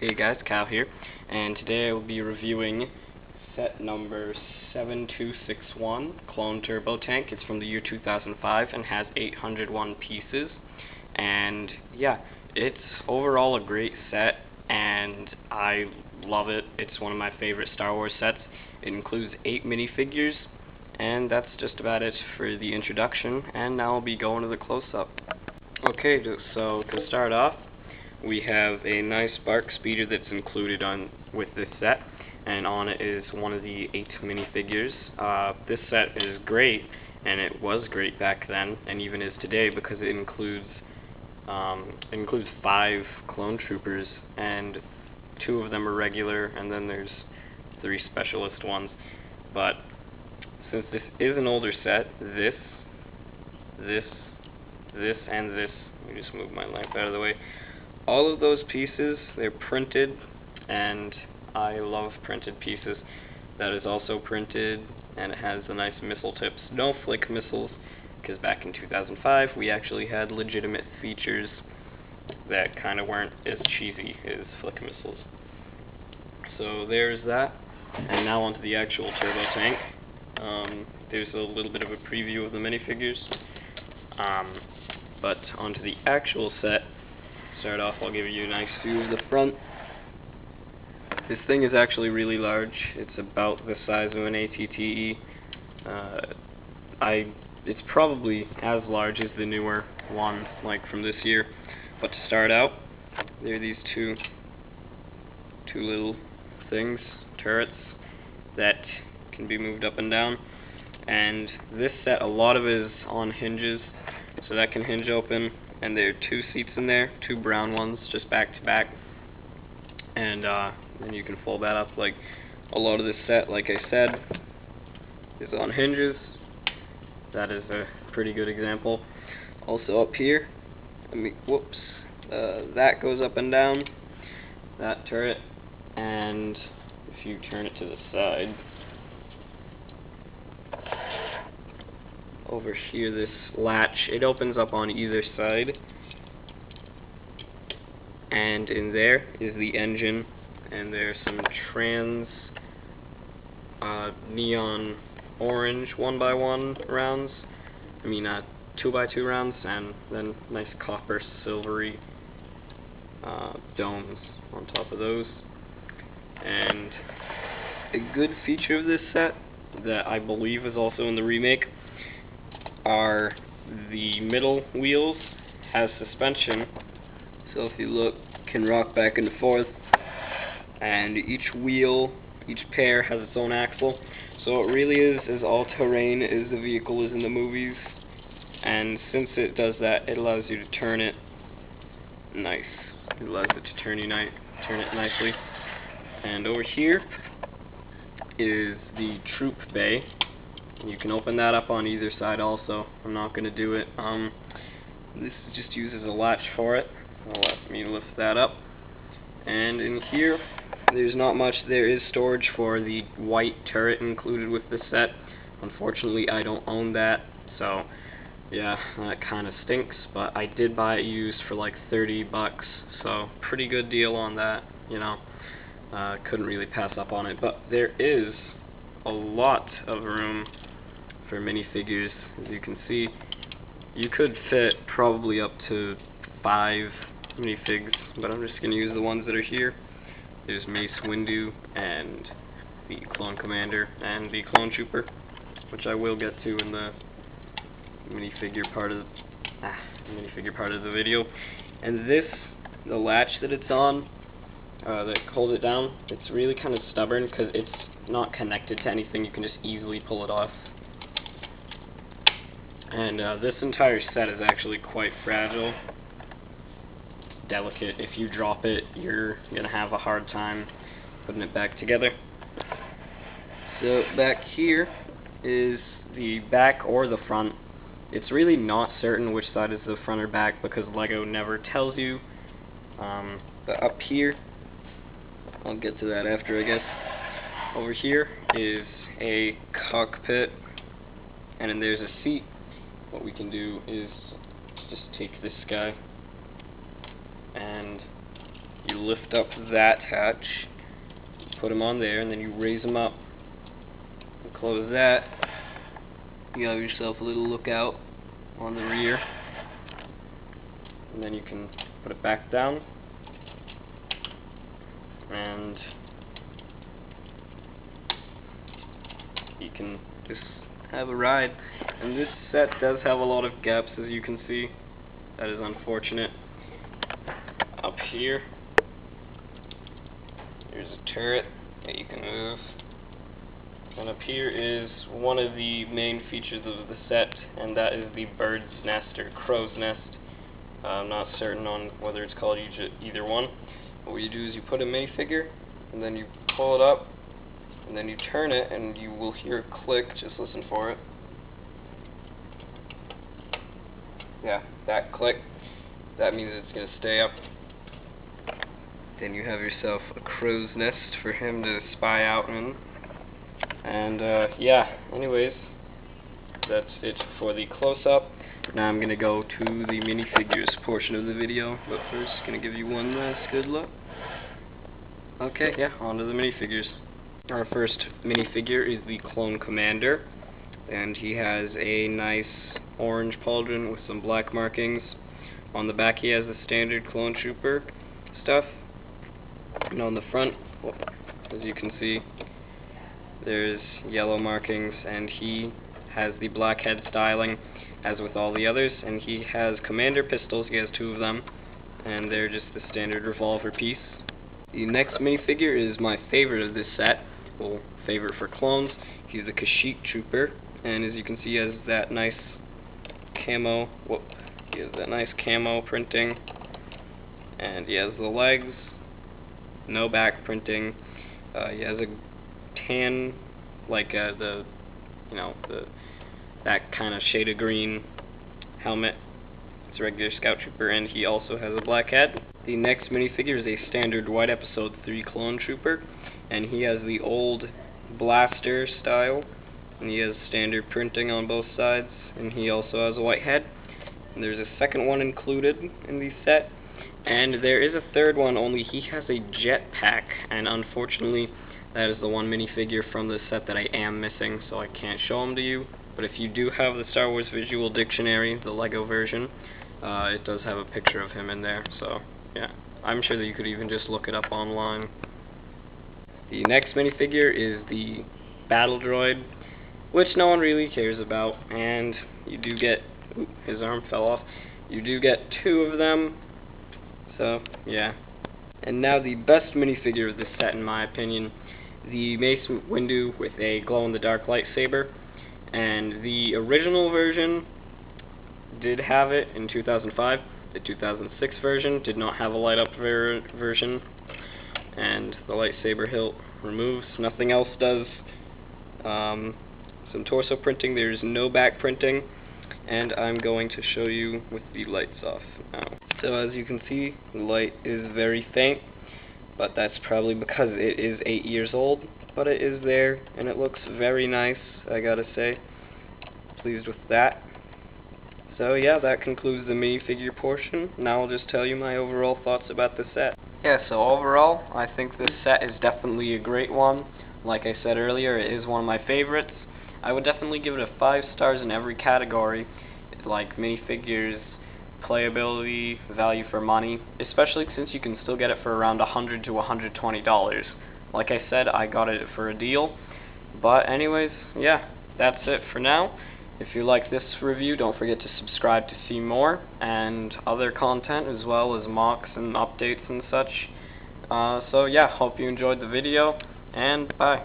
Hey guys, Cal here, and today I will be reviewing set number 7261, Clone Turbo Tank. It's from the year 2005 and has 801 pieces, and yeah, it's overall a great set, and I love it. It's one of my favorite Star Wars sets. It includes 8 minifigures, and that's just about it for the introduction, and now I'll be going to the close-up. Okay, so to start off, we have a nice BARC speeder that's included with this set, and on it is one of the 8 minifigures. This set is great, and it was great back then, and even is today, because it includes 5 clone troopers, and 2 of them are regular, and then there's 3 specialist ones. But since this is an older set, this, and this, let me just move my lamp out of the way. All of those pieces, they're printed, and I love printed pieces. That is also printed, and it has the nice missile tips. No flick missiles, because back in 2005 we actually had legitimate features that kind of weren't as cheesy as flick missiles. So there's that, and now onto the actual turbo tank. There's a little bit of a preview of the minifigures, but onto the actual set. Start off, I'll give you a nice view of the front. This thing is actually really large. It's about the size of an ATTE. It's probably as large as the newer one, like from this year. But to start out, there are these two little things, turrets, that can be moved up and down. And this set, a lot of it is on hinges, so that can hinge open. And there are 2 seats in there, 2 brown ones, just back to back. And then you can fold that up. Like a lot of this set, like I said, is on hinges. That is a pretty good example. Also up here, that goes up and down, that turret. And if you turn it to the side, over here, this latch, it opens up on either side, and in there is the engine, and there's some trans neon orange 1x1 rounds, 2x2 rounds, and then nice copper silvery domes on top of those. And a good feature of this set that I believe is also in the remake are the middle wheels has suspension, so if you look, can rock back and forth, and each pair has its own axle, so it really is as all-terrain as the vehicle is in the movies. And since it does that, it allows you to turn it nice. It allows it to turn it nicely. And over here is the troop bay. You can open that up on either side also. I'm not going to do it. This just uses a latch for it. Let me lift that up. And in here, there's not much. There is storage for the white turret included with the set. Unfortunately, I don't own that, so yeah, that kind of stinks. But I did buy it used for like $30, so pretty good deal on that. Couldn't really pass up on it. But there is a lot of room for minifigures. As you can see, you could fit probably up to 5 minifigs, but I'm just going to use the ones that are here. There's Mace Windu, and the Clone Commander, and the Clone Trooper, which I will get to in the minifigure part of the video. And the latch that it's on, that holds it down, it's really kind of stubborn because it's not connected to anything. You can just easily pull it off. And this entire set is actually quite fragile, delicate. If you drop it, you're going to have a hard time putting it back together. So back here is the back or the front. It's really not certain which side is the front or back because LEGO never tells you. But up here, I'll get to that after, I guess. Over here is a cockpit, and then there's a seat. What we can do is just take this guy and you lift up that hatch, put them on there, and then you raise them up and close that. You have yourself a little lookout on the rear, and then you can put it back down, and you can just have a ride. And this set does have a lot of gaps, as you can see. That is unfortunate. Up here, there's a turret that you can move, and up here is one of the main features of the set, and that is the bird's nest or crow's nest. I'm not certain on whether it's called either one. What you do is you put a minifigure, and then you pull it up, and then you turn it, and you will hear a click. Just listen for it. Yeah, that click. That means it's going to stay up. Then you have yourself a crow's nest for him to spy out in. And yeah, anyways, that's it for the close-up. Now I'm going to go to the minifigures portion of the video, but first going to give you one last good look. Okay, yeah, on to the minifigures. Our first minifigure is the Clone Commander, and he has a nice orange pauldron with some black markings. On the back he has the standard Clone Trooper stuff, and on the front, as you can see, there's yellow markings, and he has the black head styling as with all the others, and he has Commander pistols. He has 2 of them, and they're just the standard revolver piece. The next minifigure is my favorite of this set, well, favorite for clones. He's a Kashyyyk Trooper, and as you can see, he has that nice camo. He has that nice camo printing, and he has the legs, no back printing. He has a tan, like that kind of shade of green helmet. It's a regular Scout Trooper, and he also has a black head. The next minifigure is a standard White Episode 3 Clone Trooper, and he has the old blaster style, and he has standard printing on both sides, and he also has a white head. And there's a second one included in the set, and there is a third one, only he has a jetpack, and unfortunately that is the one minifigure from the set that I am missing, so I can't show him to you. But if you do have the Star Wars Visual Dictionary, the Lego version, it does have a picture of him in there, so yeah. I'm sure that you could even just look it up online. The next minifigure is the Battle Droid, which no one really cares about, and you do get, ooh, his arm fell off, you do get 2 of them, so yeah. And now the best minifigure of this set in my opinion, the Mace Windu with a glow-in-the-dark lightsaber, and the original version did have it in 2005. The 2006 version did not have a light-up version, and the lightsaber hilt removes. Nothing else does. Some torso printing. There's no back printing, and I'm going to show you with the lights off now. So as you can see, the light is very faint, but that's probably because it is 8 years old, but it is there, and it looks very nice, I gotta say. Pleased with that. So yeah, that concludes the minifigure portion. Now I'll just tell you my overall thoughts about the set. Yeah, so overall, I think this set is definitely a great one. Like I said earlier, it is one of my favorites. I would definitely give it a 5 stars in every category, like minifigures, playability, value for money, especially since you can still get it for around $100 to $120. Like I said, I got it for a deal. But anyways, yeah, that's it for now. If you like this review, don't forget to subscribe to see more, and other content as well as mocks and updates and such. So yeah, hope you enjoyed the video, and bye.